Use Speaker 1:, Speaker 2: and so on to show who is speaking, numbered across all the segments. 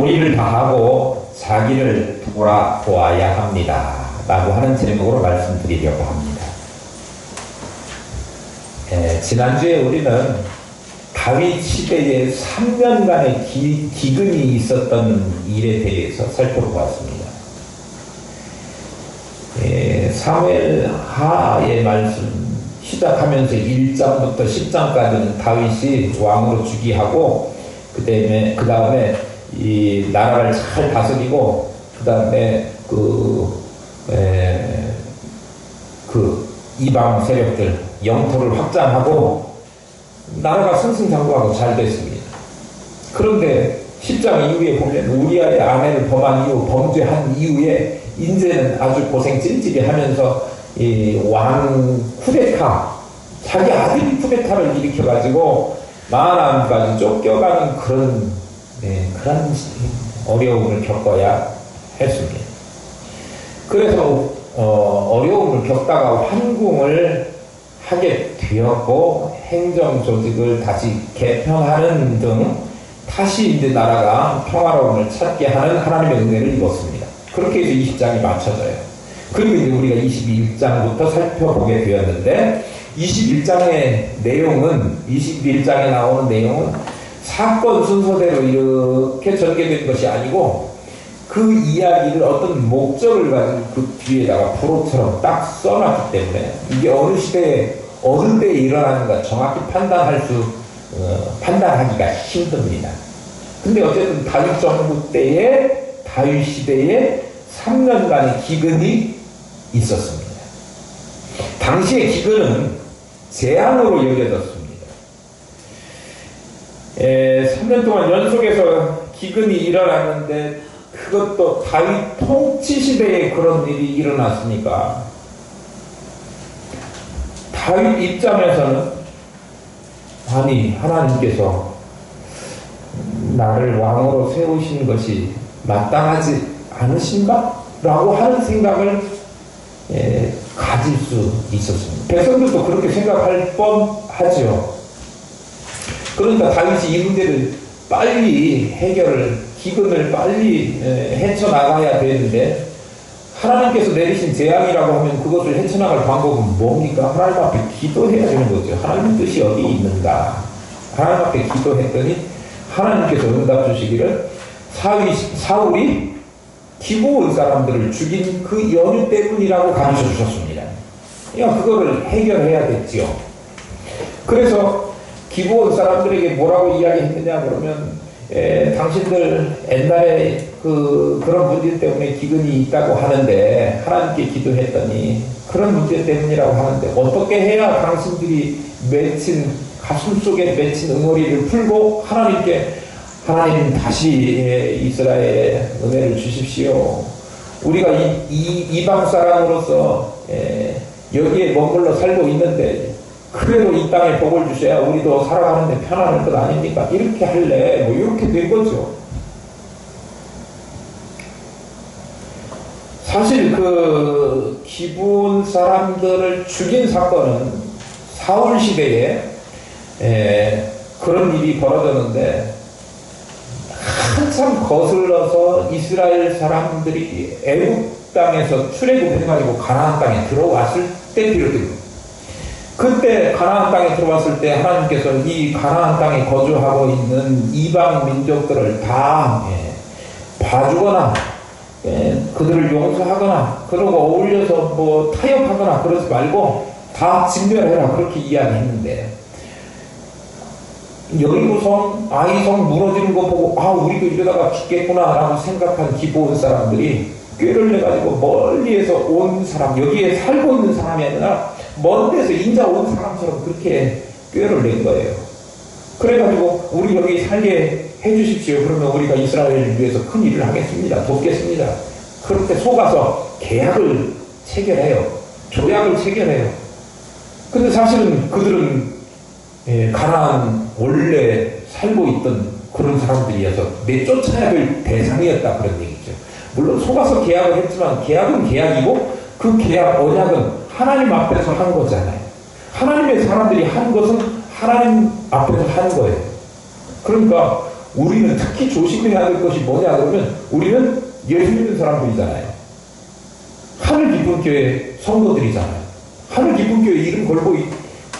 Speaker 1: 도리를 다하고 자기를 돌아보아야 합니다. 라고 하는 제목으로 말씀드리려고 합니다. 지난주에 우리는 다윗 시대에 3년간의 기근이 있었던 일에 대해서 살펴보았습니다. 사무엘 하의 말씀 시작하면서 1장부터 10장까지는 다윗이 왕으로 즉위하고 그 다음에 이 나라를 잘 다스리고 그 다음에 그 이방 세력들 영토를 확장하고 나라가 승승장구하고 잘 됐습니다. 그런데 10장 이후에 보면 우리아의 아내를 범한 이후 범죄한 이후에 이제는 아주 고생 찔찔이 하면서 이 왕 쿠데타, 자기 아들이 쿠데타를 일으켜가지고 마하나임까지 쫓겨가는 그런 어려움을 겪어야 했습니다. 그래서 어려움을 겪다가 환궁을 하게 되었고 행정 조직을 다시 개편하는 등 다시 이제 나라가 평화로움을 찾게 하는 하나님의 은혜를 입었습니다. 그렇게 해서 20장이 맞춰져요. 그리고 이제 우리가 21장부터 살펴보게 되었는데 21장의 내용은 21장에 나오는 내용은 사건 순서대로 이렇게 전개된 것이 아니고 그 이야기를 어떤 목적을 가지고 그 뒤에다가 프로처럼 딱 써놨기 때문에 이게 어느 시대에 어느 때에 일어나는가 정확히 판단하기가 힘듭니다. 근데 어쨌든 다윗 정부 때에 다윗 시대에 3년간의 기근이 있었습니다. 당시의 기근은 재앙으로 여겨졌습니다. 3년 동안 연속해서 기근이 일어났는데 그것도 다윗 통치 시대에 그런 일이 일어났으니까 다윗 입장에서는 아니 하나님께서 나를 왕으로 세우신 것이 마땅하지 않으신가? 라고 하는 생각을 가질 수 있었습니다. 백성들도 그렇게 생각할 뻔하죠. 그러니까 다윗이 이 문제를 빨리 기근을 빨리 헤쳐나가야 되는데 하나님께서 내리신 재앙이라고 하면 그것을 헤쳐나갈 방법은 뭡니까? 하나님 앞에 기도해야 되는 거죠. 하나님 뜻이 어디 있는가? 하나님 앞에 기도했더니 하나님께서 응답 주시기를 사울이 기브온 사람들을 죽인 그 연유 때문이라고 가르쳐 주셨습니다. 그러니까 그거를 해결해야 됐지요. 그래서 기브온 사람들에게 뭐라고 이야기했느냐 그러면 당신들 옛날에 그런 문제 때문에 기근이 있다고 하는데 하나님께 기도했더니 그런 문제 때문이라고 하는데 어떻게 해야 당신들이 가슴속에 맺힌 응어리를 풀고 하나님 다시 이스라엘에 은혜를 주십시오. 우리가 이방 사람으로서 여기에 머물러 살고 있는데 그래도 이 땅에 복을 주셔야 우리도 살아가는데 편안할 것 아닙니까? 이렇게 할래. 뭐 이렇게 된 거죠. 사실 그 기브온 사람들을 죽인 사건은 사울 시대에 그런 일이 벌어졌는데 한참 거슬러서 이스라엘 사람들이 애국 땅에서 출애굽해가지고 가나안 땅에 들어왔을 때 비롯된 그때 가나안 땅에 들어왔을 때 하나님께서 이 가나안 땅에 거주하고 있는 이방 민족들을 다 봐주거나 그들을 용서하거나 그러고 어울려서 뭐 타협하거나 그러지 말고 다 진멸해라 그렇게 이야기했는데 여리고성 아이성 무너지는 거 보고 우리도 이러다가 죽겠구나 라고 생각한 기브온 사람들이 꾀를 내가지고 멀리에서 온 사람 여기에 살고 있는 사람이 아니라 먼 데서 인자 온 사람처럼 그렇게 꾀를 낸 거예요. 그래가지고 우리 여기 살게 해주십시오. 그러면 우리가 이스라엘을 위해서 큰 일을 하겠습니다. 돕겠습니다. 그렇게 속아서 계약을 체결해요. 조약을 체결해요. 근데 사실은 그들은 가나안 원래 살고 있던 그런 사람들이어서 내쫓아야 될 대상이었다 그런 얘기죠. 물론 속아서 계약을 했지만 계약은 계약이고 그 계약 언약은 하나님 앞에서 한 거잖아요. 하나님의 사람들이 한 것은 하나님 앞에서 한 거예요. 그러니까 우리는 특히 조심해야 될 것이 뭐냐 그러면 우리는 예수 믿는 사람들이잖아요. 하늘 깊은 교회 성도들이잖아요. 하늘 깊은 교회 이름 걸고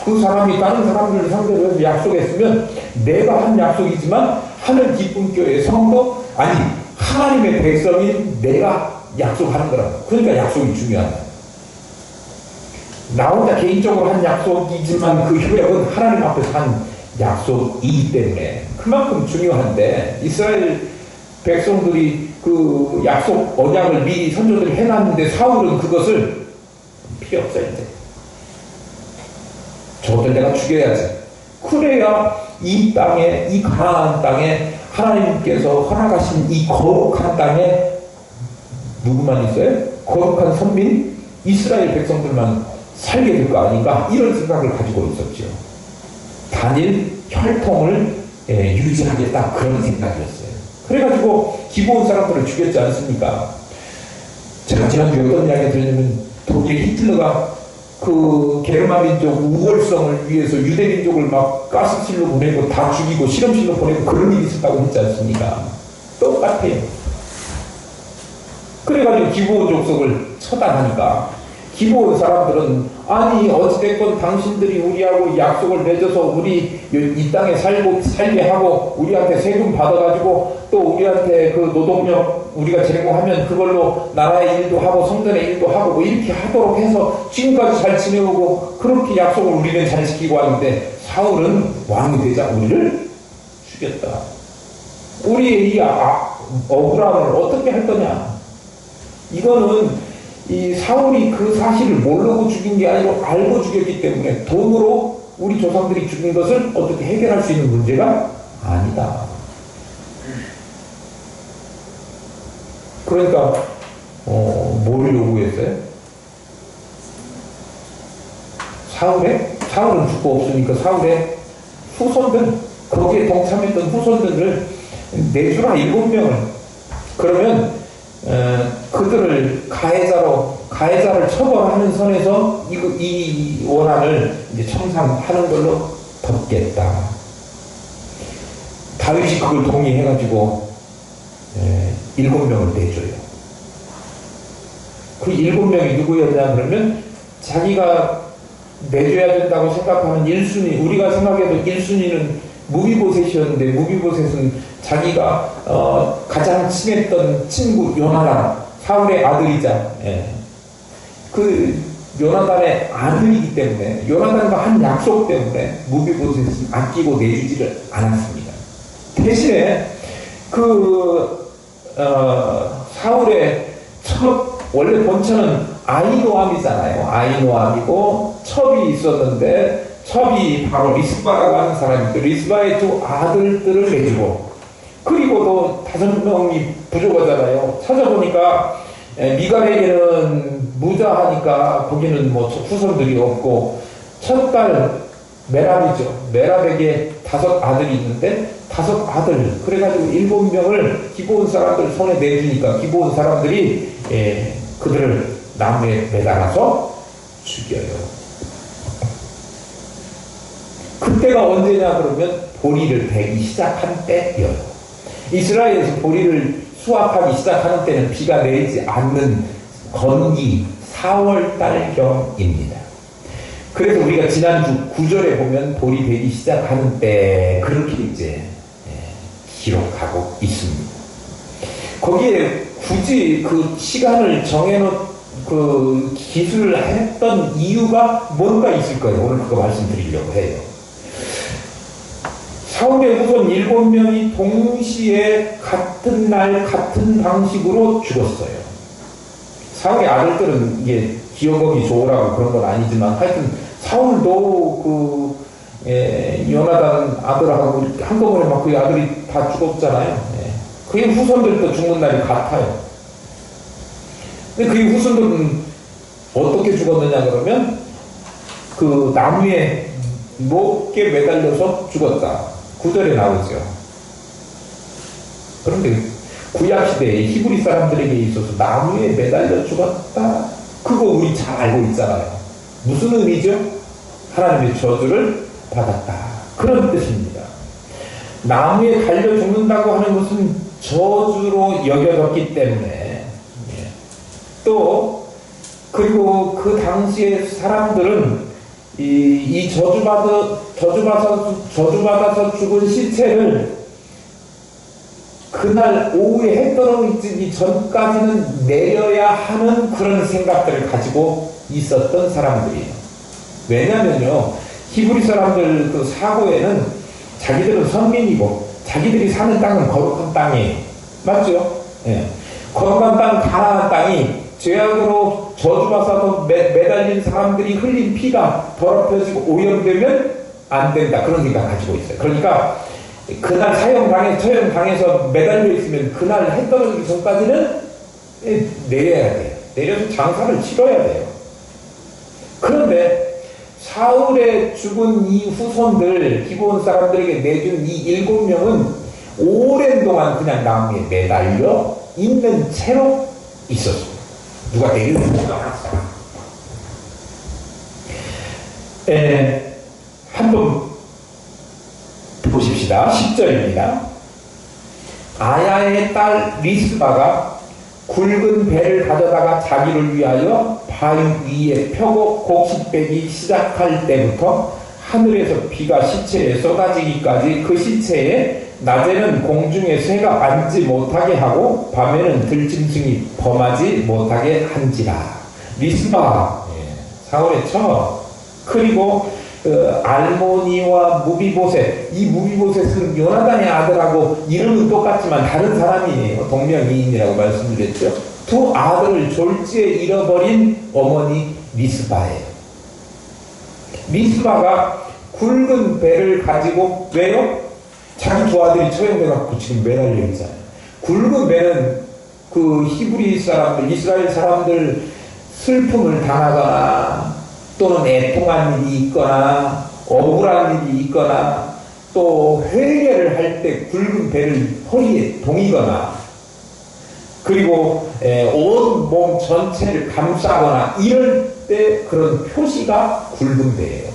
Speaker 1: 그 사람이 다른 사람들을 상대로 해서 약속했으면 내가 한 약속이지만 하늘 깊은 교회 성도 아니 하나님의 백성인 내가 약속하는 거라고. 그러니까 약속이 중요하다. 나 혼자 개인적으로 한 약속이지만 그 효력은 하나님 앞에서 한 약속이기 때문에 그만큼 중요한데 이스라엘 백성들이 그 약속 언약을 미리 선조들이 해놨는데 사울은 그것을 필요 없어 이제 저것들 내가 죽여야지. 그래야 이 땅에 이 가나안 땅에 하나님께서 허락하신 이 거룩한 땅에 누구만 있어요? 거룩한 선민 이스라엘 백성들만 살게 될 거 아닌가 이런 생각을 가지고 있었죠. 단일 혈통을 유지하겠다 그런 생각이었어요. 그래가지고 기브온 사람들을 죽였지 않습니까? 제가 지난주에 어떤 이야기 들으냐면 독일 히틀러가 그 게르만 민족 우월성을 위해서 유대 민족을 막 가스실로 보내고 다 죽이고 실험실로 보내고 그런 일이 있었다고 했지 않습니까? 똑같아요. 그래가지고 기브온 족속을 처단하니까 기브온 사람들은 아니 어찌됐건 당신들이 우리하고 약속을 맺어서 우리 이 땅에 살게 하고 우리한테 세금 받아가지고 또 우리한테 그 노동력 우리가 제공하면 그걸로 나라의 일도 하고 성전의 일도 하고 뭐 이렇게 하도록 해서 지금까지 잘 지내오고 그렇게 약속을 우리는 잘 지키고 왔는데 사울은 왕이 되자 우리를 죽였다. 우리의 이 억울함을 어떻게 할 거냐. 이거는 이 사울이 그 사실을 모르고 죽인 게 아니고 알고 죽였기 때문에 돈으로 우리 조상들이 죽인 것을 어떻게 해결할 수 있는 문제가 아니다. 그러니까 뭘 요구했어요? 사울은 죽고 없으니까 사울의 후손들 거기에 동참했던 후손들을 내주라 7명을 그러면 그들을 가해자를 처벌하는 선에서 이 원한을 이제 청산하는 걸로 덮겠다. 다윗이 그걸 동의해가지고 7명을 내줘요. 그 7명이 누구였냐 그러면 자기가 내줘야 된다고 생각하는 1순위 우리가 생각해도 1순위는 무비보셋이었는데 무비보셋은 자기가 가장 친했던 친구 요나단 사울의 아들이자 그 요나단의 아들이기 때문에 요나단과 한 약속 때문에 무비보셋은 아끼고 내주지를 않았습니다. 대신에 그 사울의 원래 본처는 아히노암이잖아요. 아히노암이고 첩이 있었는데 첩이 바로 리스바라고 하는 사람인데 리스바의 두 아들들을 내주고 그리고도 5명이 부족하잖아요. 찾아보니까 미갈에게는 무자하니까 거기는 뭐 후손들이 없고 첫 딸 메랍이죠. 메랍에게 5 아들이 있는데 5 아들 그래가지고 7명을 기브온 사람들 손에 내주니까 기브온 사람들이 그들을 나무에 매달아서 죽여요. 그때가 언제냐 그러면 보리를 베기 시작한 때예요. 이스라엘에서 보리를 수확하기 시작하는 때는 비가 내리지 않는 건기 4월달경입니다. 그래서 우리가 지난주 9절에 보면 보리 베기 시작하는 때 그렇게 이제 기록하고 있습니다. 거기에 굳이 그 시간을 정해놓은 그 기술을 했던 이유가 뭔가 있을 거예요. 오늘 그거 말씀드리려고 해요. 사울의 후손 7명이 동시에 같은 날 같은 방식으로 죽었어요. 사울의 아들들은 이게 기억력이 좋으라고 그런 건 아니지만 하여튼 사울도 요나단 아들하고 한꺼번에 막 그 아들이 다 죽었잖아요. 그의 후손들도 죽는 날이 같아요. 근데 그의 후손들은 어떻게 죽었느냐 그러면 그 나무에 높게 매달려서 죽었다. 9절에 나오죠. 그런데 구약시대에 히브리 사람들에게 있어서 나무에 매달려 죽었다. 그거 우리 잘 알고 있잖아요. 무슨 의미죠? 하나님의 저주를 받았다. 그런 뜻입니다. 나무에 달려 죽는다고 하는 것은 저주로 여겨졌기 때문에. 또 그리고 그 당시에 사람들은 이 저주받아서 죽은 시체를 그날 오후에 해 떨어지기 전까지는 내려야 하는 그런 생각들을 가지고 있었던 사람들이에요. 왜냐면요, 히브리 사람들 그 사고에는 자기들은 선민이고 자기들이 사는 땅은 거룩한 땅이에요. 맞죠? 예. 거룩한 땅, 가나안 땅이 죄악으로 저주받아서 매달린 사람들이 흘린 피가 더럽혀지고 오염되면 안 된다, 그런 생각 가지고 있어요. 그러니까 그날 처형당해서 매달려 있으면 그날 해 떨어지기 전까지는 내려야 돼요. 내려서 장사를 치러야 돼요. 그런데 사울의 죽은 이 후손들, 기브온 사람들에게 내준 이 7명은 오랜 동안 그냥 나무에 매달려 있는 채로 있었습니다. 누가 내려주지도 않았어요. 한번 보십시다. 10절입니다. 아야의 딸 리스바가 굵은 배를 가져다가 자기를 위하여 바위 위에 펴고 곡식 빼기 시작할 때부터 하늘에서 비가 시체에 쏟아지기까지 그 시체에 낮에는 공중에 새가 앉지 못하게 하고 밤에는 들짐승이 범하지 못하게 한지라. 리스바, 사울의 처. 그리고 알모니와 무비보셋, 이 무비보셋은 요나단의 아들하고 이름은 똑같지만 다른 사람이에요. 동명이인이라고 말씀드렸죠. 두 아들을 졸지에 잃어버린 어머니 리스바예요. 리스바가 굵은 배를 가지고, 왜요? 자기 두 아들이 처형돼갖고 지금 매달려 있잖아요. 굵은 배는 그 히브리 사람들, 이스라엘 사람들 슬픔을 당하거나 또는 애통한 일이 있거나 억울한 일이 있거나 또 회개를 할 때 굵은 배를 허리에 동이거나 그리고 온 몸 전체를 감싸거나 이럴 때 그런 표시가 굵은 배예요.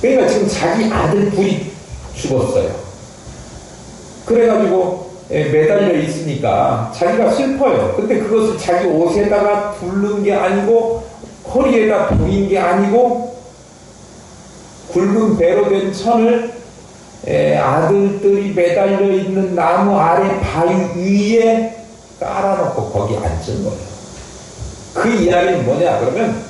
Speaker 1: 그러니까 지금 자기 아들 둘이 죽었어요. 그래가지고 매달려 있으니까 자기가 슬퍼요. 근데 그것을 자기 옷에다가 두른 게 아니고 허리에다 두인 게 아니고 굵은 배로 된 천을 아들들이 매달려 있는 나무 아래 바위 위에 깔아놓고 거기 앉은 거예요. 그 이야기는 뭐냐 그러면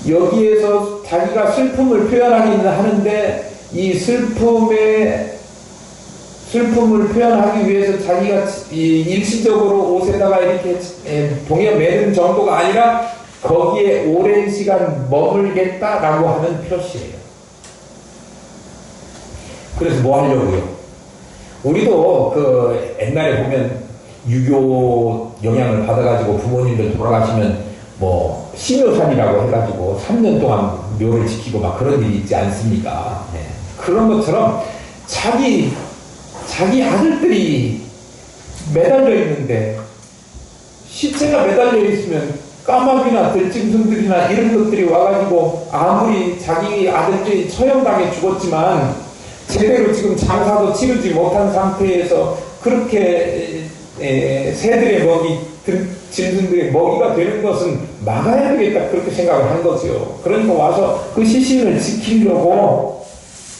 Speaker 1: 여기에서 자기가 슬픔을 표현하기는 하는데 이 슬픔을 표현하기 위해서 자기가 일시적으로 옷에다가 이렇게 동여 매는 정도가 아니라 거기에 오랜 시간 머물겠다라고 하는 표시예요. 그래서 뭐 하려고요? 우리도 그 옛날에 보면 유교 영향을 받아가지고 부모님들 돌아가시면 뭐 신묘산이라고 해가지고 3년 동안 묘를 지키고 막 그런 일이 있지 않습니까? 네. 그런 것처럼 자기 아들들이 매달려 있는데 시체가 매달려 있으면 까마귀나 들짐승들이나 이런 것들이 와가지고 아무리 자기 아들들이 처형당해 죽었지만 제대로 지금 장사도 치르지 못한 상태에서 그렇게 새들의 먹이, 짐승들의 먹이가 되는 것은 막아야 되겠다 그렇게 생각을 한 거죠. 그러니까 와서 그 시신을 지키려고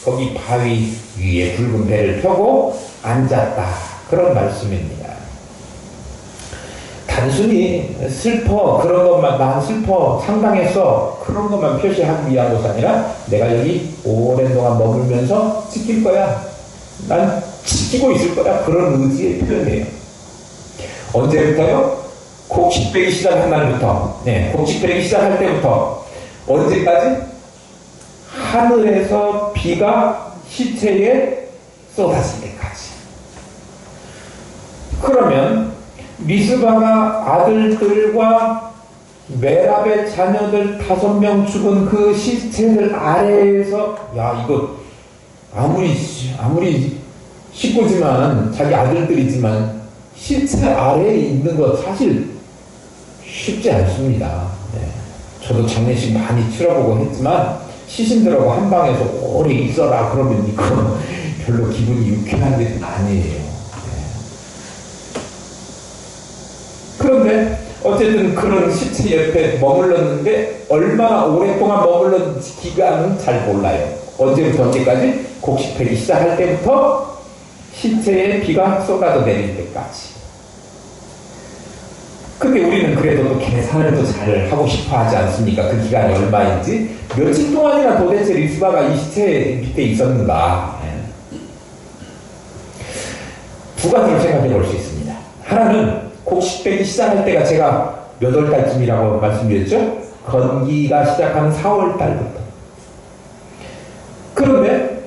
Speaker 1: 거기 바위 위에 붉은 배를 펴고 앉았다 그런 말씀입니다. 단순히 슬퍼 그런 것만 난 슬퍼 상당했어 그런 것만 표시하기 위한 것이 아니라 내가 여기 오랜 동안 머물면서 지킬 거야, 난 지키고 있을 거야, 그런 의지의 표현이에요. 언제부터요? 곡식 빼기 시작한 날부터, 곡식 빼기 시작할 때부터 언제까지? 하늘에서 비가 시체에 쏟아질 때까지. 그러면 리스바가 아들들과 메랍의 자녀들 5명 죽은 그 시체들 아래에서 야 이거 아무리 식구지만 자기 아들들이지만 시체 아래에 있는 거 사실 쉽지 않습니다. 저도 장례식 많이 치러보고 했지만 시신들하고 한 방에서 오래 있어라 그러면 이거 별로 기분이 유쾌한 일은 아니에요. 그런데 어쨌든 그런 시체 옆에 머물렀는데 얼마나 오랫동안 머물렀는지 기간은 잘 몰라요. 언제부터 언제까지? 곡식패기 시작할 때부터 시체에 비가 쏟아져 내릴 때까지. 근데 우리는 그래도 또 계산을 또 잘 하고 싶어 하지 않습니까? 그 기간이 얼마인지. 며칠 동안이나 도대체 리스바가 이 시체 밑에 있었는가. 두 가지를 생각해 볼 수 있습니다. 하나는 곡식빼기 시작할 때가 제가 몇 월 달쯤이라고 말씀드렸죠? 건기가 시작하는 4월 달부터. 그런데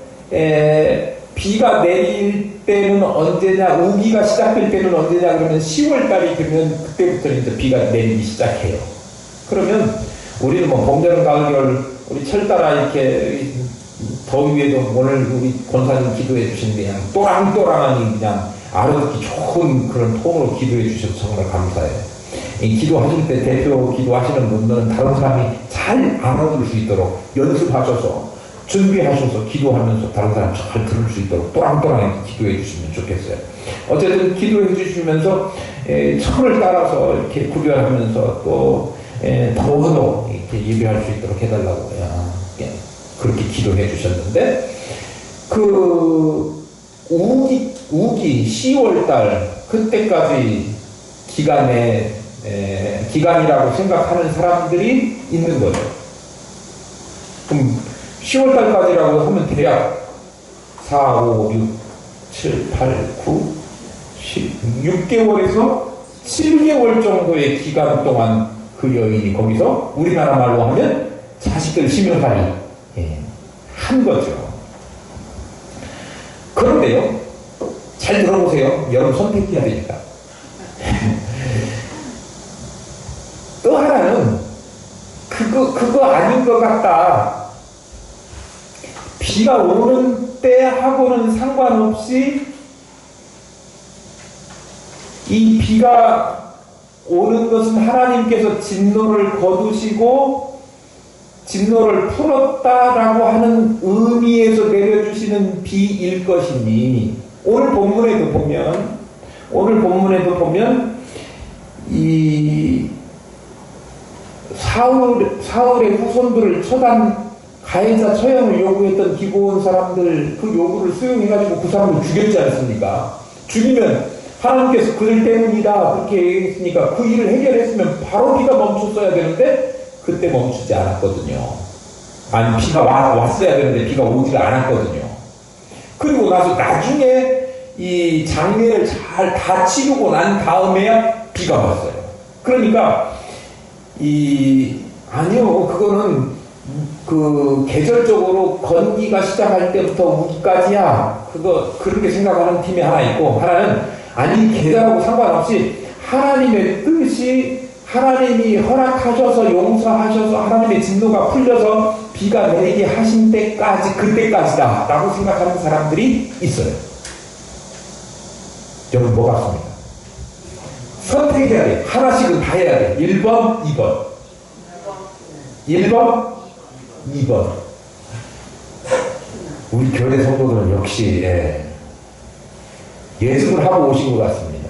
Speaker 1: 비가 내릴 때는 언제냐, 우기가 시작될 때는 언제냐 그러면 10월 달이 되면 그때부터 이제 비가 내리기 시작해요. 그러면 우리는 뭐 봄, 여름, 가을, 겨울 우리 철따라 이렇게 더위에도 오늘 우리 권사님 기도해 주신 그냥 또랑또랑하니 그냥 알아듣기 좋은 그런 톤으로 기도해 주셔서 정말 감사해요. 이 기도하실 때 대표 기도하시는 분들은 다른 사람이 잘 알아들을 수 있도록 연습하셔서 준비하셔서 기도하면서 다른 사람 잘 들을 수 있도록 또랑또랑하게 기도해 주시면 좋겠어요. 어쨌든 기도해 주시면서 철을 따라서 이렇게 구별하면서 또 더워도 이렇게 예배할 수 있도록 해달라고 그렇게 기도해 주셨는데 그 우기 10월달 그때까지 기간이라고 생각하는 사람들이 있는 거죠. 그럼 10월달까지라고 하면 대략 4, 5, 6, 7, 8, 9, 10, 6개월에서 7개월 정도의 기간 동안 그 여인이 거기서 우리나라 말로 하면 자식들 심혈관리 한 거죠. 그런데요, 잘 들어보세요. 여러분 선택해야 되니까. 또 하나는 그거 아닌 것 같다. 비가 오는 때하고는 상관없이 이 비가 오는 것은 하나님께서 진노를 거두시고 진노를 풀었다라고 하는 의미에서 내려주시는 비일 것이니 오늘 본문에도 보면 이 사울의 후손들을 처단 가해자 처형을 요구했던 기고온 사람들 그 요구를 수용해가지고 그 사람을 죽였지 않습니까? 죽이면 하나님께서 그들 때문이다 그렇게 얘기했으니까 그 일을 해결했으면 바로 비가 멈췄어야 되는데 그때 멈추지 않았거든요. 아니 비가 왔어야 되는데 비가 오지를 않았거든요. 그리고 나중에 이 장례를 잘 다 치르고 난 다음에야 비가 왔어요. 그러니까 아니요 그거는 그 계절적으로 건기가 시작할 때부터 우기까지야 그렇게 생각하는 팀이 하나 있고 하나는 아니 계절하고 상관없이 하나님의 뜻이 하나님이 허락하셔서 용서하셔서 하나님의 진노가 풀려서 비가 내리게 하신 때까지 그때까지다 라고 생각하는 사람들이 있어요. 여러분 뭐 같습니까? 선택해야 돼. 하나씩은 다 해야 돼. 1번, 2번 1번, 2번 우리 교회 성도들은 역시 예습을 하고 오신 것 같습니다.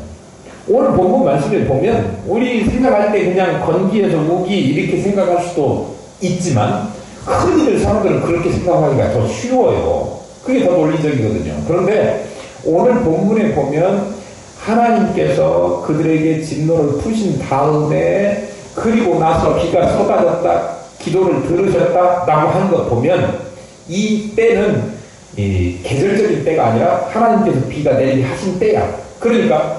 Speaker 1: 오늘 본문 말씀을 보면 우리 생각할 때 그냥 건기에서 우기 이렇게 생각할 수도 있지만 흔히들 사람들은 그렇게 생각하기가 더 쉬워요. 그게 더 논리적이거든요. 그런데 오늘 본문에 보면 하나님께서 그들에게 진노를 푸신 다음에 그리고 나서 비가 쏟아졌다 기도를 들으셨다라고 하는 거 보면 이 때는 계절적인 때가 아니라 하나님께서 비가 내리게 하신 때야. 그러니까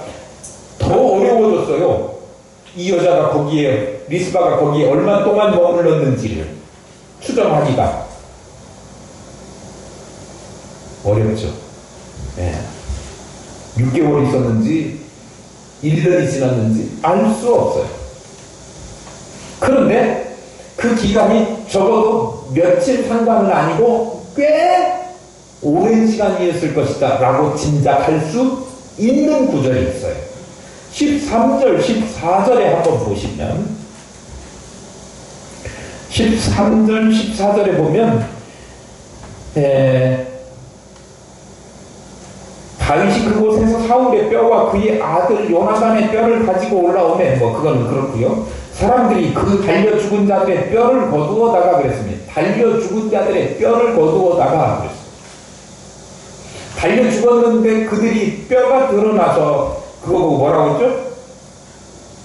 Speaker 1: 더 어려워졌어요. 이 여자가 거기에 리스바가 거기에 얼마 동안 머물렀는지를 추정하기가 어렵죠. 6개월이 있었는지 1년이 지났는지 알 수 없어요. 그런데 그 기간이 적어도 며칠 상관은 아니고 꽤 오랜 시간이었을 것이다 라고 짐작할 수 있는 구절이 있어요. 13절, 14절에 한번 보시면 13절, 14절에 보면 다윗이 그곳에서 사울의 뼈와 그의 아들 요나단의 뼈를 가지고 올라오면 뭐 그거는 그렇고요. 사람들이 그 달려 죽은 자들의 뼈를 거두어다가 그랬습니다. 달려 죽은 자들의 뼈를 거두어다가 그랬습니다. 달려 죽었는데 그들이 뼈가 드러나서 그거 보고 뭐라고 했죠?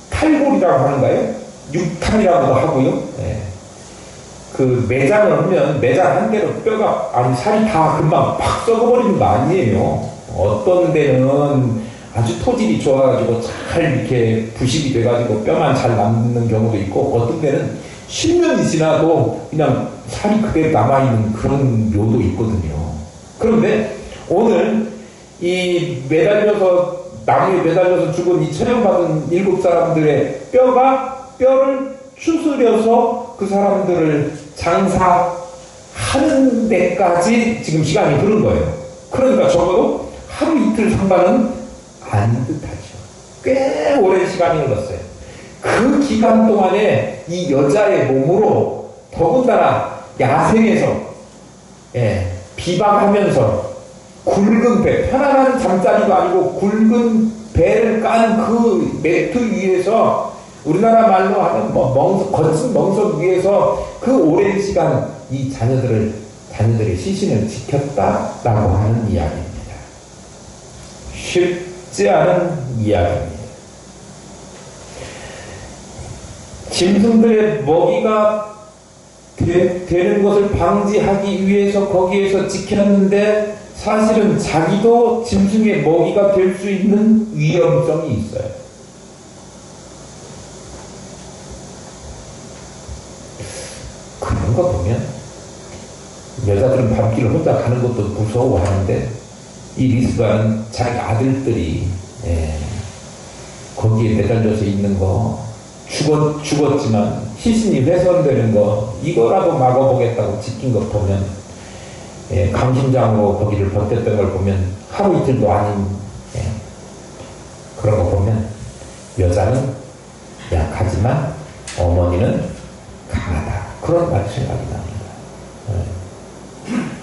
Speaker 1: 탈골이라고 하는가요? 육탈이라고도 하고요. 네. 그 매장을 하면 매장 한 개로 뼈가 아니 살이 다 금방 팍 썩어버리는 거 아니에요. 어떤 데는 아주 토질이 좋아가지고 잘 이렇게 부식이 돼가지고 뼈만 잘 남는 경우도 있고, 어떤 데는 10년이 지나도 그냥 살이 그대로 남아있는 그런 묘도 있거든요. 그런데 오늘 이 매달려서 나무에 매달려서 죽은 이 처형받은 7사람들의 뼈를 추스려서 그 사람들을 장사하는 데까지 지금 시간이 흐른 거예요. 그러니까 적어도 하루 이틀 상관은 아닌 듯하죠. 꽤 오랜 시간이 흘렀어요. 그 기간 동안에 이 여자의 몸으로 더군다나 야생에서 비방하면서 굵은 배, 편안한 잠자리도 아니고 굵은 배를 깐 그 매트 위에서, 우리나라 말로 하면 거친 멍석 위에서 그 오랜 시간 이 자녀들의 시신을 지켰다라고 하는 이야기입니다. 쉽지 않은 이야기입니다. 짐승들의 먹이가 되는 것을 방지하기 위해서 거기에서 지켰는데, 사실은 자기도 짐승의 먹이가 될 수 있는 위험성이 있어요. 그런 거 보면 여자들은 밤길을 혼자 가는 것도 무서워하는데, 이 리스가는 자기 아들들이 거기에 매달려서 있는 거, 죽었지만 시신이 훼손되는 거, 이거라도 막아보겠다고 지킨 것 보면, 강심장으로 거기를 버텼던 걸 보면, 하루 이틀도 아닌 그런 거 보면 여자는 약하지만 어머니는 강하다, 그런 말이 생각이 납니다.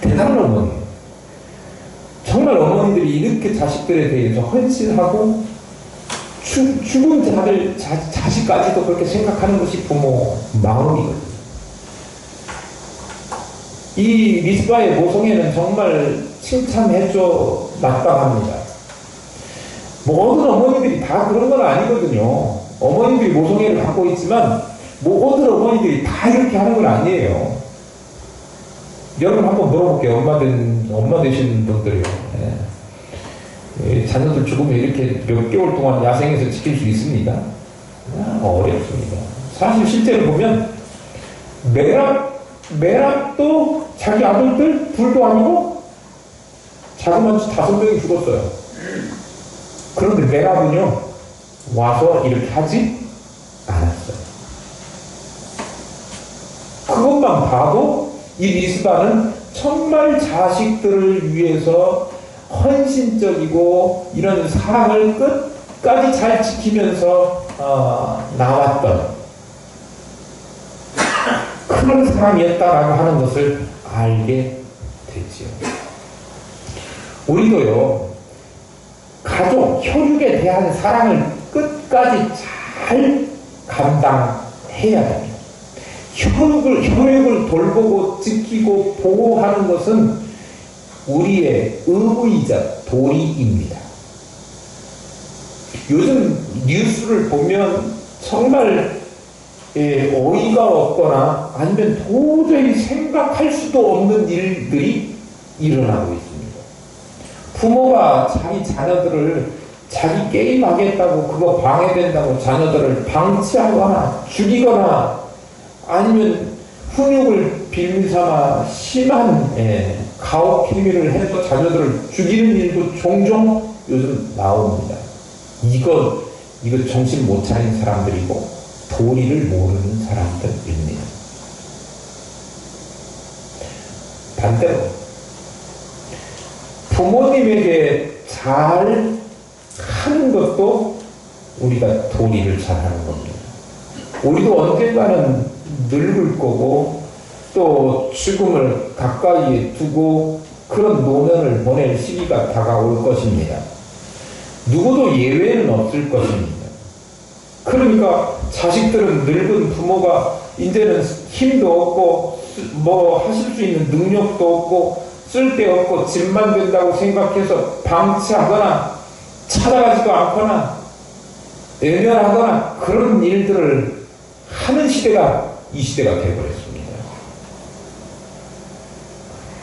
Speaker 1: 대단한 어머니예요. 정말 어머니들이 이렇게 자식들에 대해서 헌신하고 죽은 자식까지도 그렇게 생각하는 것이 부모 마음이거든요. 이 리스바의 모성애는 정말 칭찬해줘 마땅합니다. 모든 어머니들이 다 그런 건 아니거든요. 어머니들이 모성애를 갖고 있지만 모든 어머니들이 다 이렇게 하는 건 아니에요. 여러분 한번 물어볼게요. 엄마 되신 분들이요. 자녀들 죽으면 이렇게 몇 개월 동안 야생에서 지킬 수 있습니까? 어렵습니다. 사실 실제로 보면 메락도 자기 아들들 둘도 아니고 자그마치 5명이 죽었어요. 그런데 메락은요 와서 이렇게 하지 않았어요. 그것만 봐도 이 리스바는 정말 자식들을 위해서 헌신적이고 이런 사랑을 끝까지 잘 지키면서 나왔던 그런 사람이었다라고 하는 것을 알게 되지요. 우리도요, 가족, 혈육에 대한 사랑을 끝까지 잘 감당해야 됩니다. 혈육을 돌보고 지키고 보호하는 것은 우리의 의무이자 도리입니다. 요즘 뉴스를 보면 정말 어이가 없거나 아니면 도저히 생각할 수도 없는 일들이 일어나고 있습니다. 부모가 자기 자녀들을 자기 게임하겠다고 그거 방해된다고 자녀들을 방치하거나 죽이거나 아니면 훈육을 빌미삼아 심한 가혹행위를 해서 자녀들을 죽이는 일도 종종 요즘 나옵니다. 이거 정신 못 차린 사람들이고 도리를 모르는 사람들입니다. 반대로 부모님에게 잘 하는 것도 우리가 도리를 잘 하는 겁니다. 우리도 언젠가는 늙을 거고 또 죽음을 가까이에 두고 그런 노년을 보낼 시기가 다가올 것입니다. 누구도 예외는 없을 것입니다. 그러니까 자식들은 늙은 부모가 이제는 힘도 없고 뭐 하실 수 있는 능력도 없고 쓸데없고 집만 된다고 생각해서 방치하거나 찾아가지도 않거나 외면하거나 그런 일들을 하는 시대가 이 시대가 되어버렸습니다.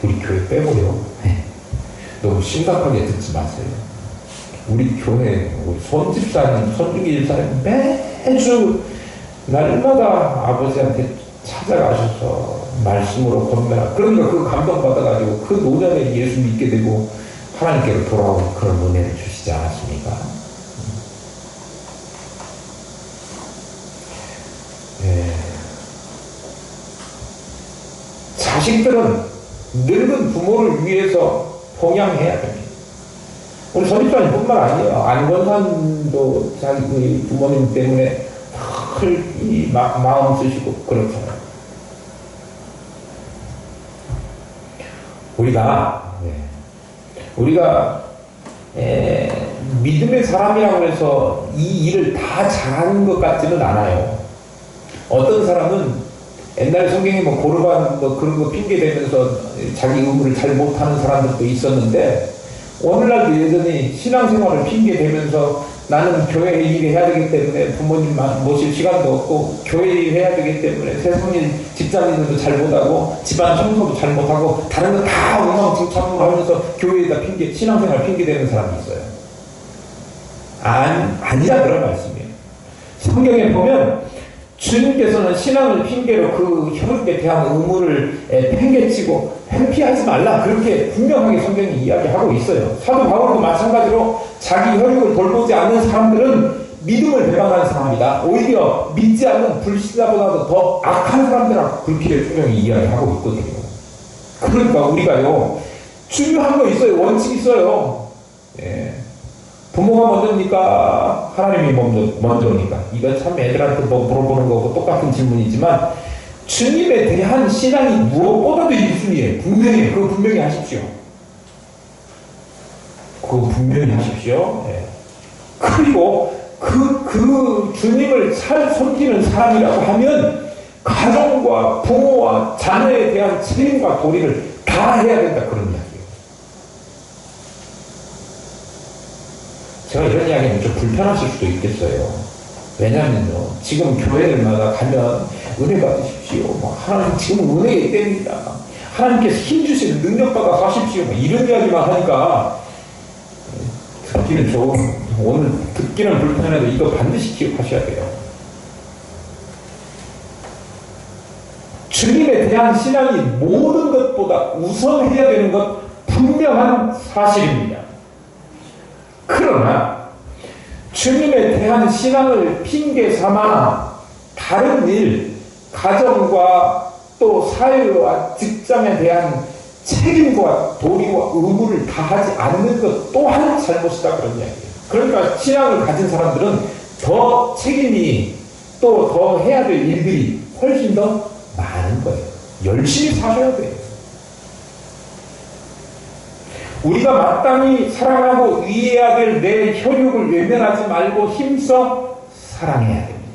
Speaker 1: 우리 교회 빼고요. 너무 심각하게 듣지 마세요. 우리 교회 우리 손집사님, 손주기 집사님 매주 날마다 아버지한테 찾아가셔서 말씀으로 권면하고 그러니까 그 감동받아가지고 그 노년에 예수 믿게 되고 하나님께로 돌아오는 그런 은혜를 주시지 않았습니까? 네. 자식들은 늙은 부모를 위해서 봉양해야 됩니다. 우리 선입자님 뿐만 아니에요. 안건산도 자기 부모님 때문에 늘 마음 쓰시고 그렇잖아요. 우리가 믿음의 사람이라고 해서 이 일을 다 잘하는 것 같지는 않아요. 어떤 사람은 옛날 성경에 뭐 고르반 뭐 그런 거 핑계 대면서 자기 의무를 잘 못하는 사람들도 있었는데 오늘날도 여전히 신앙생활을 핑계 대면서 나는 교회 일 해야 되기 때문에 부모님 모실 시간도 없고 교회 일 해야 되기 때문에 세상일 직장인들도 잘 못하고 집안 청소도 잘 못하고 다른 거 다 엉망진창으로 하면서 교회에다 핑계 신앙생활 핑계 대는 사람이 있어요. 아니라 그런 말씀이에요. 성경에 보면 주님께서는 신앙을 핑계로 그 혈육에 대한 의무를 팽개치고 회피하지 말라 그렇게 분명하게 성경이 이야기하고 있어요. 사도 바울도 마찬가지로 자기 혈육을 돌보지 않는 사람들은 믿음을 배반하는 사람이다. 오히려 믿지 않는 불신자보다도 더 악한 사람들이라고 그렇게 분명히 이야기하고 있거든요. 그러니까 우리가요 중요한 거 있어요. 원칙 있어요. 예. 부모가 먼저입니까? 하나님이 먼저입니까? 이거 참 애들한테 뭐 물어보는 거고 똑같은 질문이지만 주님에 대한 신앙이 무엇보다도 1순위예요. 그거 분명히 하십시오. 그거 분명히 하십시오. 네. 그리고 그 주님을 잘 섬기는 사람이라고 하면 가정과 부모와 자녀에 대한 책임과 도리를 다 해야 된다 그런 이야기예요. 제가 이런 이야기는 좀 불편하실 수도 있겠어요. 왜냐면요, 지금 교회들마다 가면 은혜 받으십시오. 하나님 지금 은혜의 때입니다. 하나님께서 힘주시는 능력 받아서 하십시오. 이런 이야기만 하니까 듣기는 오늘 듣기는 불편해도 이거 반드시 기억하셔야 돼요. 주님에 대한 신앙이 모든 것보다 우선해야 되는 것 분명한 사실입니다. 그러나 주님에 대한 신앙을 핑계 삼아 다른 일, 가정과 또 사회와 직장에 대한 책임과 도리와 의무를 다하지 않는 것 또한 잘못이다 그런 이야기예요. 그러니까 신앙을 가진 사람들은 더 책임이 또 더 해야 될 일들이 훨씬 더 많은 거예요. 열심히 사셔야 돼요. 우리가 마땅히 사랑하고 위해야 될 내 혈육을 외면하지 말고 힘써 사랑해야 됩니다.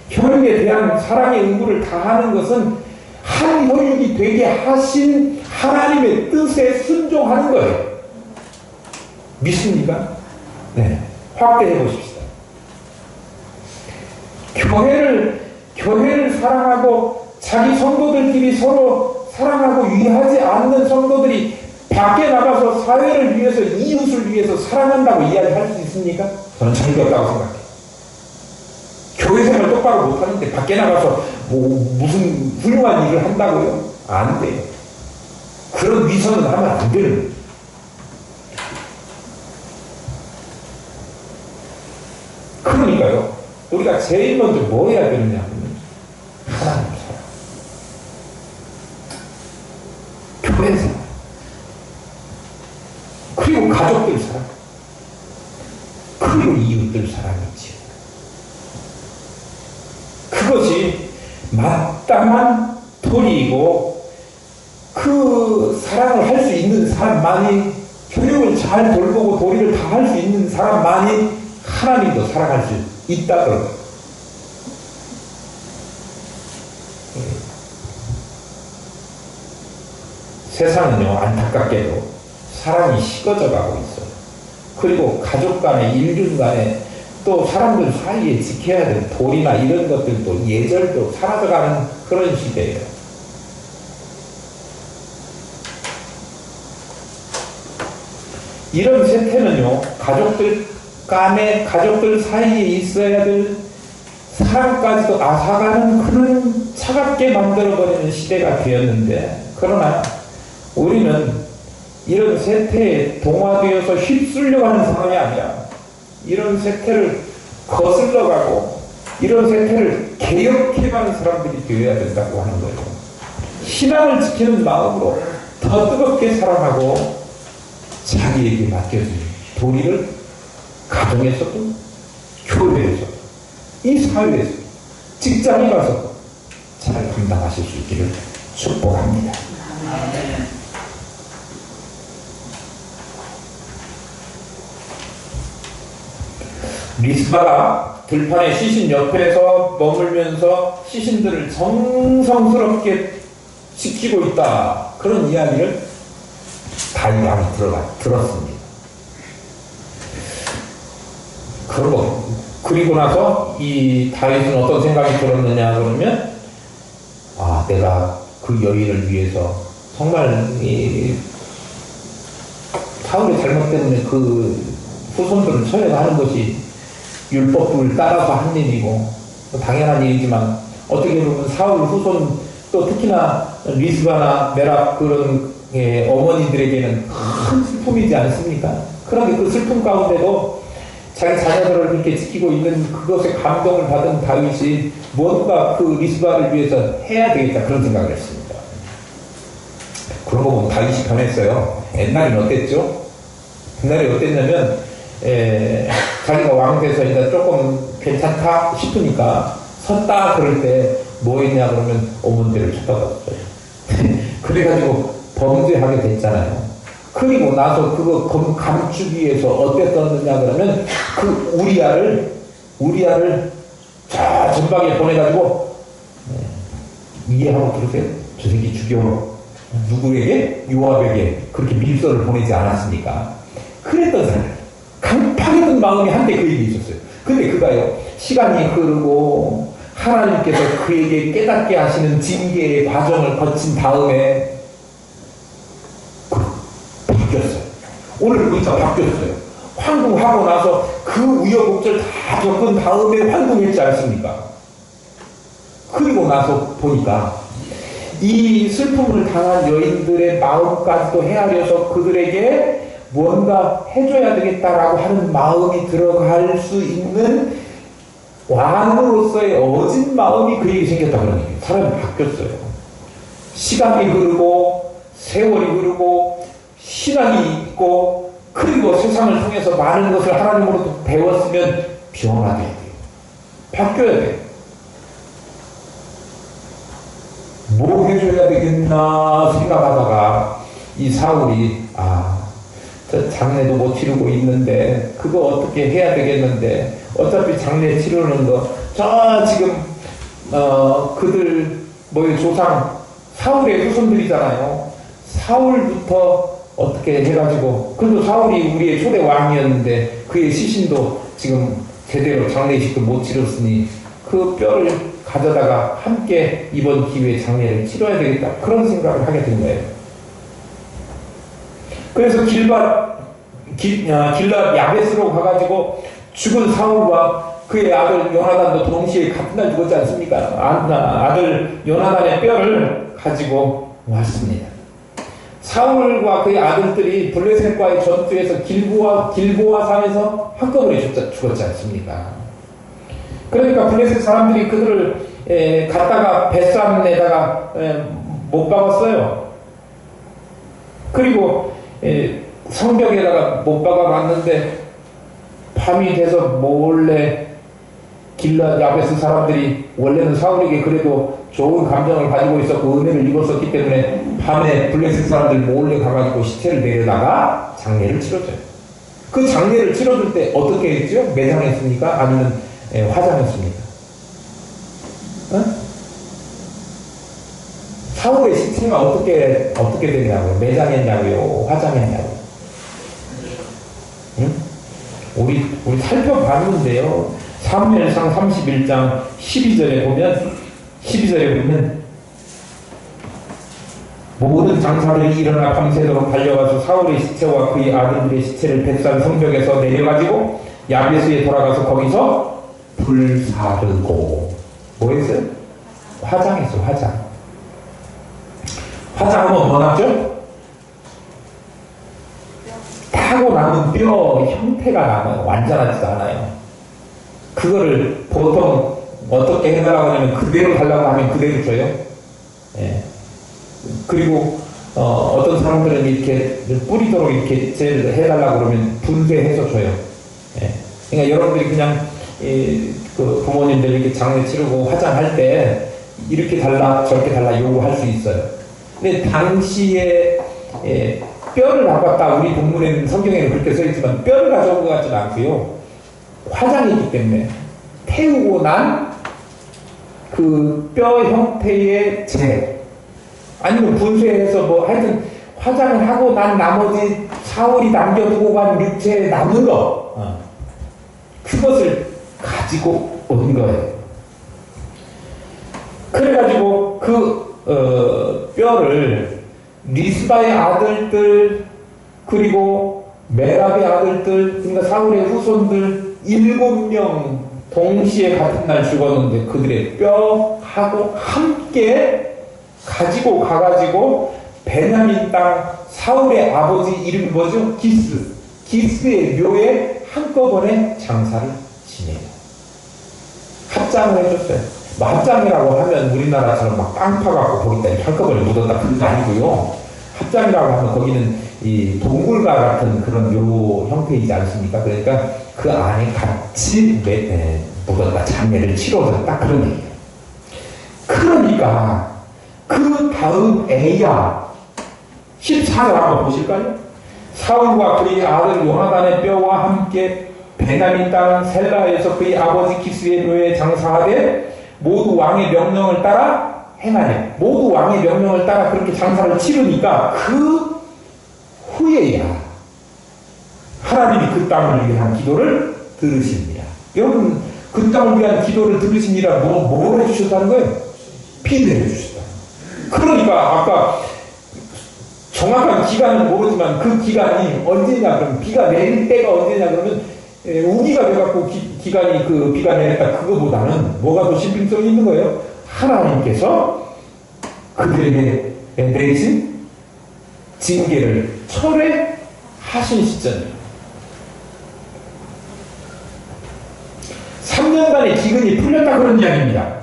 Speaker 1: 혈육에 대한 사랑의 의무를 다하는 것은 한 혈육이 되게 하신 하나님의 뜻에 순종하는 거예요. 믿습니까? 네. 확대해 보십시다. 교회를 사랑하고 자기 성도들끼리 서로 사랑하고 위하지 않는 성도들이 밖에 나가서 사회를 위해서 이웃을 위해서 사랑한다고 이야기할 수 있습니까? 저는 절대 없다고 생각해요. 교회 생활 똑바로 못하는데 밖에 나가서 무슨 훌륭한 일을 한다고요? 안 돼요. 그런 위선은 하면 안 되는 거예요. 그러니까요, 우리가 제일 먼저 뭐 해야 되느냐 하면 하나님 사랑, 교회 사랑, 그리고 가족들 사랑, 그리고 이웃들 사랑이지. 그것이 마땅한 도리이고 그 사랑을 할 수 있는 사람만이, 교육을 잘 돌보고 도리를 다 할 수 있는 사람만이 하나님도 사랑할 수 있다 그런 거예요. 세상은요, 안타깝게도 사랑이 식어져 가고 있어요. 그리고 가족 간에, 인륜 간에, 또 사람들 사이에 지켜야 될 도리나 이런 것들도 예절도 사라져가는 그런 시대예요. 이런 세태는요, 가족들 간에, 가족들 사이에 있어야 될 사랑까지도 앗아가는 그런 차갑게 만들어버리는 시대가 되었는데, 그러나 우리는 이런 세태에 동화되어서 휩쓸려가는 상황이 아니라 이런 세태를 거슬러가고 이런 세태를 개혁해가는 사람들이 되어야 된다고 하는 거예요. 신앙을 지키는 마음으로 더 뜨겁게 사랑하고 자기에게 맡겨진 도리를 가정에서도, 교회에서도, 이 사회에서, 직장에 가서 잘 감당하실 수 있기를 축복합니다. 리스바가 들판의 시신 옆에서 머물면서 시신들을 정성스럽게 지키고 있다, 그런 이야기를 다윗이 들었습니다. 그리고 나서 이 다윗은 어떤 생각이 들었느냐 그러면, 내가 그 여인을 위해서 정말 이 사울의 잘못 때문에 그 후손들을 처형하는 것이 율법을 따라서 한 일이고 당연한 일이지만, 어떻게 보면 사울 후손, 또 특히나 리스바나 메랍 그런 어머니들에게는 큰 슬픔이지 않습니까? 그런데 그 슬픔 가운데도 자기 자녀들을 이렇게 지키고 있는 그것에 감동을 받은 다윗이 뭔가 그 리스바를 위해서 해야 되겠다, 그런 생각을 했습니다. 그런 거 보면 다윗이 변했어요. 옛날에는 어땠죠? 옛날에 어땠냐면, 자기가 왕돼서 이제 조금 괜찮다 싶으니까 섰다 그럴 때 뭐 했냐 그러면 어머니를 쳐다봤어요. 그래가지고 범죄하게 됐잖아요. 그리고 나서 그거 감추기 위해서 어땠었느냐 그러면 그 우리아를 자 전방에 보내가지고, 이해하고 들으세요. 저 새끼 죽여. 누구에게? 요압에게 그렇게 밀서를 보내지 않았습니까? 그랬던 사람, 강팍했던 마음이 한때 그에게 있었어요. 근데 그가요, 시간이 흐르고 하나님께서 그에게 깨닫게 하시는 징계의 과정을 거친 다음에 바뀌었어요. 오늘 문자 바뀌었어요. 황궁하고 나서 그 우여곡절 다 겪은 다음에 황궁했지 않습니까? 그리고 나서 보니까 이 슬픔을 당한 여인들의 마음까지도 헤아려서 그들에게 뭔가 해줘야 되겠다라고 하는 마음이 들어갈 수 있는 왕으로서의 어진 마음이 그에게 생겼다 그러는 거예요. 사람이 바뀌었어요. 시간이 흐르고 세월이 흐르고 신앙이 있고, 그리고 세상을 통해서 많은 것을 하나님으로부터 배웠으면 변화돼야 돼요. 바뀌어야 돼요. 뭐 해줘야 되겠나 생각하다가 이 사울이 저 장례도 못 치르고 있는데 그거 어떻게 해야 되겠는데, 어차피 장례 치르는 거 저 지금 그들 조상 사울의 후손들이잖아요. 사울부터 어떻게 해가지고, 그래도 사울이 우리의 초대 왕이었는데 그의 시신도 지금 제대로 장례식도 못 치렀으니 그 뼈를 가져다가 함께 이번 기회에 장례를 치러야 되겠다, 그런 생각을 하게 된 거예요. 그래서 길랏 야베스로 가가지고 죽은 사울과 그의 아들 요나단도 동시에 같은 날 죽었지 않습니까? 아들 요나단의 뼈를 가지고 왔습니다. 사울과 그의 아들들이 블레셋과의 전투에서 길보아 산에서 한꺼번에 죽었지 않습니까? 그러니까 블레셋 사람들이 그들을 갖다가 벳산에다가 못 박았어요. 그리고 성벽에다가 못 박아놨는데 밤이 돼서 몰래 길라 야베스 사람들이 원래는 사울에게 그래도 좋은 감정을 가지고 있었고 은혜를 입었었기 때문에 밤에 블레셋 사람들 몰래 가가지고 시체를 내려다가 장례를 치렀어요. 그 장례를 치러줄 때 어떻게 했죠? 매장했습니까? 아니면 화장했습니까? 어? 사울의 시체가 어떻게 되냐고요? 매장했냐고요? 화장했냐고요? 응? 우리 살펴봤는데요. 사무엘상 31장 12절에 보면 모든 장사들이 일어나 밤새도록 달려가서 사울의 시체와 그의 아들들의 시체를 벳산 성벽에서 내려가지고 야베스에 돌아가서 거기서 불사르고 뭐 했어요? 화장했어. 화장하면 뭐 남죠? 타고 남은 뼈 형태가 남아요. 완전하지도 않아요. 그거를 보통 어떻게 해달라고 하냐면 그대로 달라고 하면 그대로 줘요. 예. 그리고 어떤 사람들은 이렇게 뿌리도록 이렇게 젤을 해달라고 그러면 분쇄해서 줘요. 예. 그러니까 여러분들이 그냥 그 부모님들 이렇게 장례 치르고 화장할 때 이렇게 달라 저렇게 달라 요구할 수 있어요. 근데 당시에 뼈를 나갔다 우리 본문에는 성경에는 그렇게 써있지만 뼈를 가져온 것 같지는 않고요. 화장이기 때문에 태우고 난 그 뼈 형태의 재 아니면 분쇄해서 뭐 하여튼 화장을 하고 난 나머지 사울이 남겨두고 간 육체에 남은 거 그것을 가지고 온 거예요. 그래가지고 그 뼈를 리스바의 아들들 그리고 메랍의 아들들 그러니까 사울의 후손들 7명 동시에 같은 날 죽었는데 그들의 뼈하고 함께 가지고 가가지고 베냐민 땅 사울의 아버지 이름이 뭐죠? 기스의 묘에 한꺼번에 장사를 지내요. 합장을 해줬어요. 뭐 합장이라고 하면 우리나라처럼 막 빵 파갖고 거기다 이렇게 한꺼번에 묻었다 그런 거 아니고요. 합장이라고 하면 거기는 이 동굴과 같은 그런 묘 형태이지 않습니까? 그러니까 그 안에 같이 묻었다 장례를 치러졌다 그런 얘기예요. 그러니까 그 다음 에야 14절 한번 보실까요? 사울과 그의 아들 요나단의 뼈와 함께 베냐민 땅 셀라에서 그의 아버지 기스의 묘에 장사하되 모두 왕의 명령을 따라 행하네. 모두 왕의 명령을 따라 그렇게 장사를 치르니까 그 후에야 하나님이 그 땅을 위한 기도를 들으십니다. 여러분 그 땅을 위한 기도를 들으십니다. 뭘 해주셨다는 거예요? 피를 해주셨다. 그러니까 아까 정확한 기간은 모르지만 그 기간이 언제냐 그러면 비가 내릴 때가 언제냐 그러면 우기가 돼갖고 기간이 그 비가 내렸다 그거보다는 뭐가 더 신빙성이 있는 거예요? 하나님께서 그들에게 내리신 징계를 철회하신 시점이에요. 3년간의 기근이 풀렸다 그런 이야기입니다.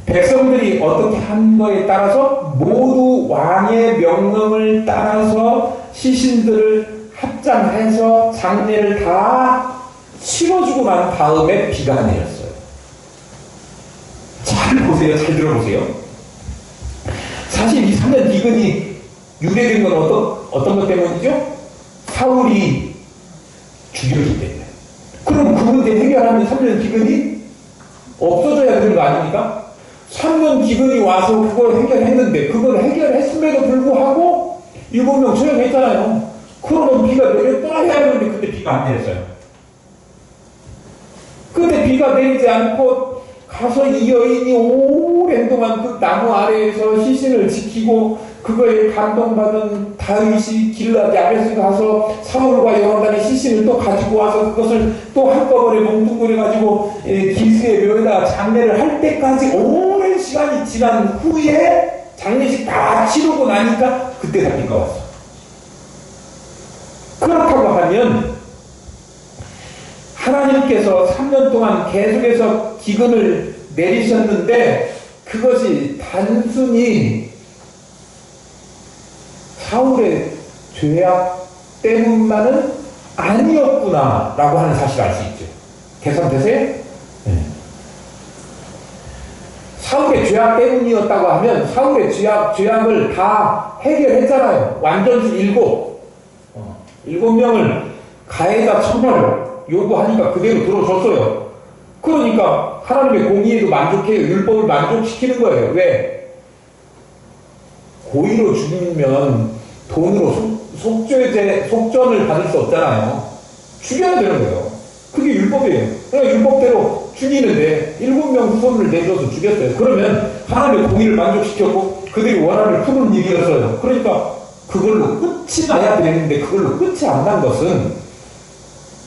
Speaker 1: 백성들이 어떻게 한 거에 따라서 모두 왕의 명령을 따라서 시신들을 합장해서 장례를 다 치러주고 난 다음에 비가 내렸어요. 잘 보세요. 잘 들어보세요. 사실 이 3년 기근이 유래된 건 어떤 것 때문이죠? 사울이 죽여졌기 때문에. 그럼 그 문제 해결하면 3년 기근이 없어져야 되는 거 아닙니까? 3년 기근이 와서 그걸 해결했는데 그걸 해결했음에도 불구하고 7명 처형했잖아요. 그러면 비가 내렸더라 해야 되는데 그때 비가 안 내렸어요. 근데 비가 내리지 않고 가서 이 여인이 오랜 동안 그 나무 아래에서 시신을 지키고 그거에 감동받은 다윗이 길랏 야베스 가서 사울과 요나단의 시신을 또 가지고 와서 그것을 또 한꺼번에 몽둥그려가지고 기스의 묘에다 장례를 할 때까지 오랜 시간이 지난 후에 장례식 다 치르고 나니까 그때 다 비가 왔어. 그렇다고 하면 하나님께서 3년 동안 계속해서 기근을 내리셨는데 그것이 단순히 사울의 죄악 때문만은 아니었구나 라고 하는 사실을 알 수 있죠. 계산되세요? 네. 죄악 때문이었다고 하면 사울의 죄악을 다 해결했잖아요. 완전수 7명을 가해자 처벌 요구하니까 그대로 들어줬어요. 그러니까 하나님의 공의에도 만족해요. 율법을 만족시키는 거예요. 왜? 고의로 죽이면 돈으로 속전을 받을 수 없잖아요. 죽여야 되는 거예요. 그게 율법이에요. 그러니까 율법대로 죽이는데 7명 후손을 내줘서 죽였어요. 그러면 하나님의 공의를 만족시켰고 그들이 원한을 푸는 일이었어요. 그러니까 그걸로 끝이 나야 되는데 그걸로 끝이 안 난 것은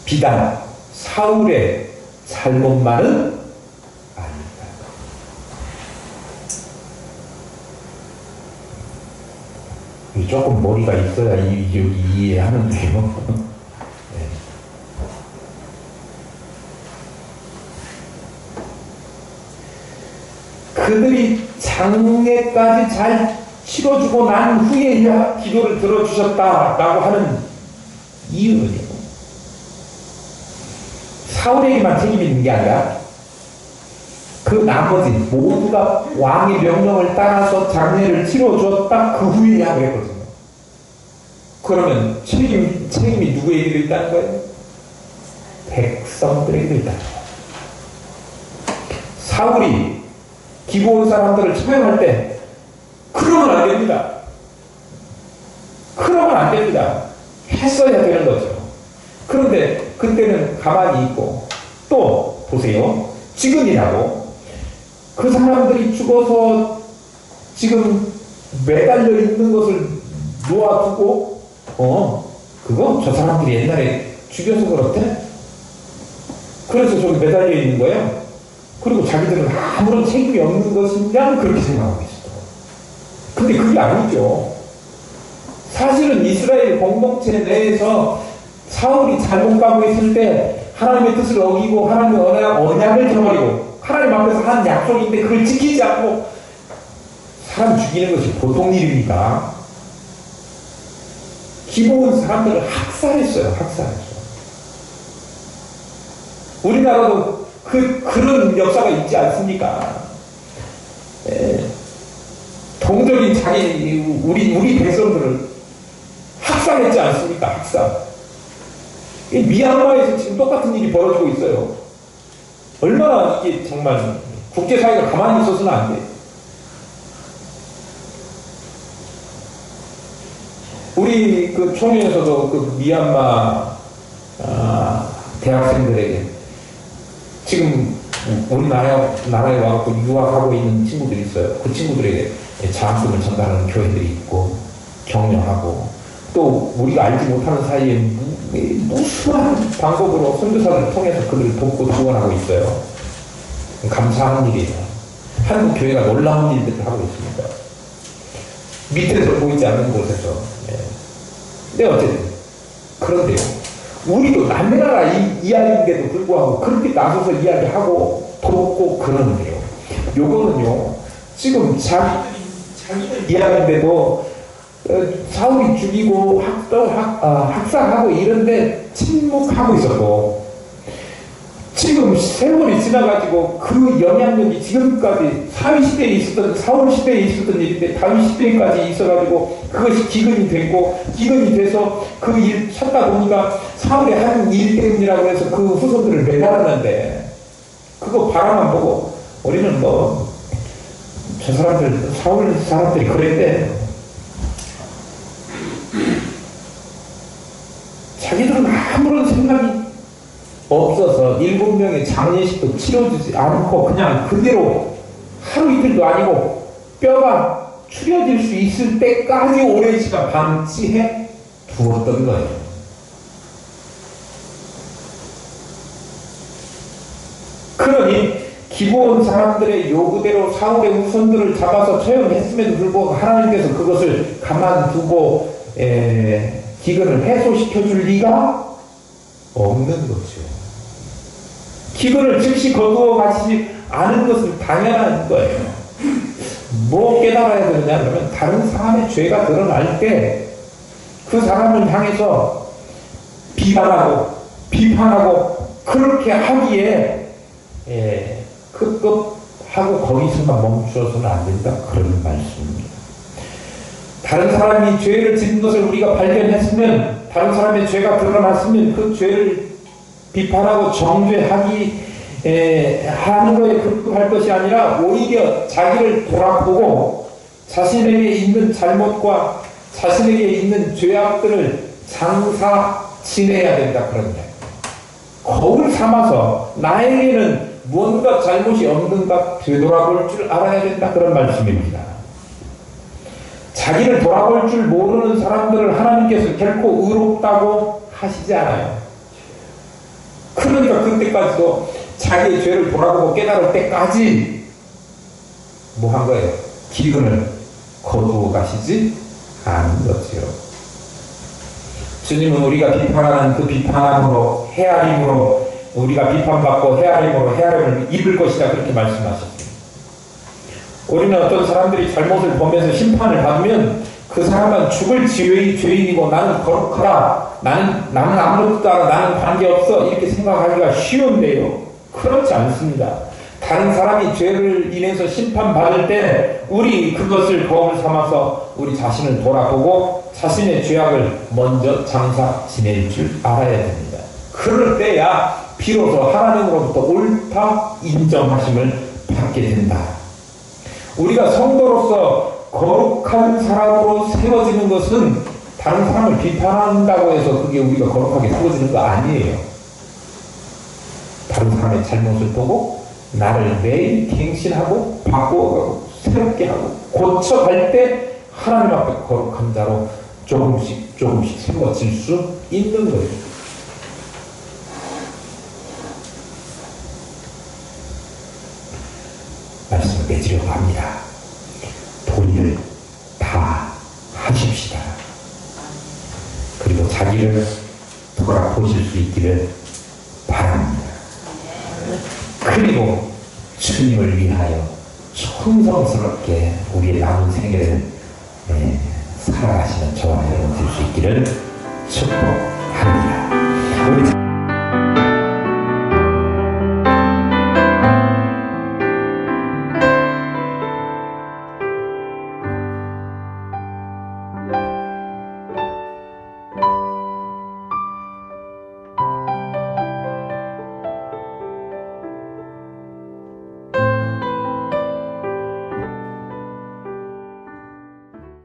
Speaker 1: 비단 사울의 잘못만은 아닙니다. 조금 머리가 있어야 이해하는데요. 네. 그들이 장례까지 잘 치러주고 난 후에야 기도를 들어주셨다라고 하는 이유는요. 사울에게만 책임이 있는 게 아니라 그 나머지 모두가 왕의 명령을 따라서 장례를 치러주었다 그 후에야 그랬거든요. 그러면 책임이 누구에게도 있다는 거예요? 백성들에게도 있다는 거예요. 사울이 기브온 사람들을 처형할 때 그러면 안 됩니다. 그러면 안 됩니다. 했어야 되는 거죠. 그런데 그때는 가만히 있고 또 보세요. 지금이라고 그 사람들이 죽어서 지금 매달려 있는 것을 놓아두고 그거 저 사람들이 옛날에 죽여서 그렇대? 그래서 저기 매달려 있는 거예요. 그리고 자기들은 아무런 책임이 없는 것이냐 그렇게 생각하고 있어요. 근데 그게 아니죠. 사실은 이스라엘 공동체 내에서 사울이 잘못 가고 있을 때 하나님의 뜻을 어기고 하나님의 언약을 저버리고 하나님 앞에서 한 약속인데 그걸 지키지 않고 사람 죽이는 것이 보통 일입니까? 기브온 사람들을 학살했어요. 학살했어요. 우리나라도 그런 역사가 있지 않습니까? 동족인 우리 백성들을 학살했지 않습니까? 학살. 미얀마에서 지금 똑같은 일이 벌어지고 있어요. 얼마나 이게 정말 국제사회가 가만히 있어서는 안 돼. 우리 그 총회에서도 그 미얀마 대학생들에게 지금 우리나라에 와서 유학하고 있는 친구들이 있어요. 그 친구들에게 장학금을 전달하는 교회들이 있고 격려하고 또 우리가 알지 못하는 사이에 무수한 방법으로 선교사를 통해서 그들을 돕고 지원하고 있어요. 감사한 일이에요. 한국 교회가 놀라운 일들을 하고 있습니다. 밑에서 보이지 않는 곳에서. 근데 어쨌든 그런데요. 우리도 남의 나라 이야기인데도 불구하고 그렇게 나서서 이야기하고 돕고 그러는데요. 요거는요. 지금 자기들 이야기인데도 사울이 죽이고 학살하고 이런데 침묵하고 있었고 지금 세월이 지나가지고 그 영향력이 지금까지 사위 시대에 있었던 사울 시대에 있었던 일인데 다윗 시대까지 있어가지고 그것이 기근이 됐고 기근이 돼서 그 일 찾다 보니까 사울의 한 일 때문이라고 해서 그 후손들을 매달았는데 그거 바라만 보고 우리는 뭐 저 사람들 사울 사람들이 그랬대. 자기들은 아무런 생각이 없어서 7명의 장례식도 치러주지 않고 그냥 그대로 하루 이틀도 아니고 뼈가 추려질 수 있을 때까지 오랜 시간 방치해 두었던 거예요. 그러니 기브온 사람들의 요구대로 사울의 후손들을 잡아서 처형했음에도 불구하고 하나님께서 그것을 가만두고 기근을 해소시켜 줄 리가 없는 거죠. 기근을 즉시 거두어 가시지 않은 것은 당연한 거예요. 뭐 깨달아야 되느냐 그러면 다른 사람의 죄가 드러날 때 그 사람을 향해서 비판하고 그렇게 하기에 급급하다는 하고 거기서만 멈추어서는 안 된다. 그런 말씀입니다. 다른 사람이 죄를 짓는 것을 우리가 발견했으면, 다른 사람의 죄가 드러났으면 그 죄를 비판하고 정죄하기 하는 거에 급급할 것이 아니라 오히려 자기를 돌아보고 자신에게 있는 잘못과 자신에게 있는 죄악들을 장사 지내야 된다. 그런 거예요. 거울 삼아서 나에게는 무언가 잘못이 없는가 되돌아볼 줄 알아야 된다. 그런 말씀입니다. 자기를 돌아볼 줄 모르는 사람들을 하나님께서 결코 의롭다고 하시지 않아요. 그러니까 그때까지도 자기의 죄를 돌아보고 깨달을 때까지 뭐 한 거예요? 기근을 거두어 가시지 않은 거지요. 주님은 우리가 비판하는 그 비판함으로, 헤아림으로, 우리가 비판받고 헤아림을 입을 것이다. 그렇게 말씀하셨습니다. 우리는 어떤 사람들이 잘못을 보면서 심판을 받으면 그 사람은 죽을 죄인이고 나는 거룩하다, 나는 아무것도 알아, 나는 관계없어, 이렇게 생각하기가 쉬운데요. 그렇지 않습니다. 다른 사람이 죄를 인해서 심판받을 때 우리 그것을 거울 삼아서 우리 자신을 돌아보고 자신의 죄악을 먼저 장사 지낼 줄 알아야 됩니다. 그럴 때야 비로소 하나님으로부터 옳다 인정하심을 받게 된다. 우리가 성도로서 거룩한 사람으로 세워지는 것은 다른 사람을 비판한다고 해서 그게 우리가 거룩하게 세워지는 거 아니에요. 다른 사람의 잘못을 보고 나를 매일 갱신하고 바꾸어가고 새롭게 하고 고쳐갈 때 하나님 앞에 거룩한 자로 조금씩 세워질 수 있는 거예요. 말씀을 맺으려고 합니다. 도리를 다 하십시다. 그리고 자기를 돌아보실 수 있기를 바랍니다. 그리고 주님을 위하여 충성스럽게 우리의 남은 생애를 살아가시는 저와 여러분 될 수 있기를 축복합니다.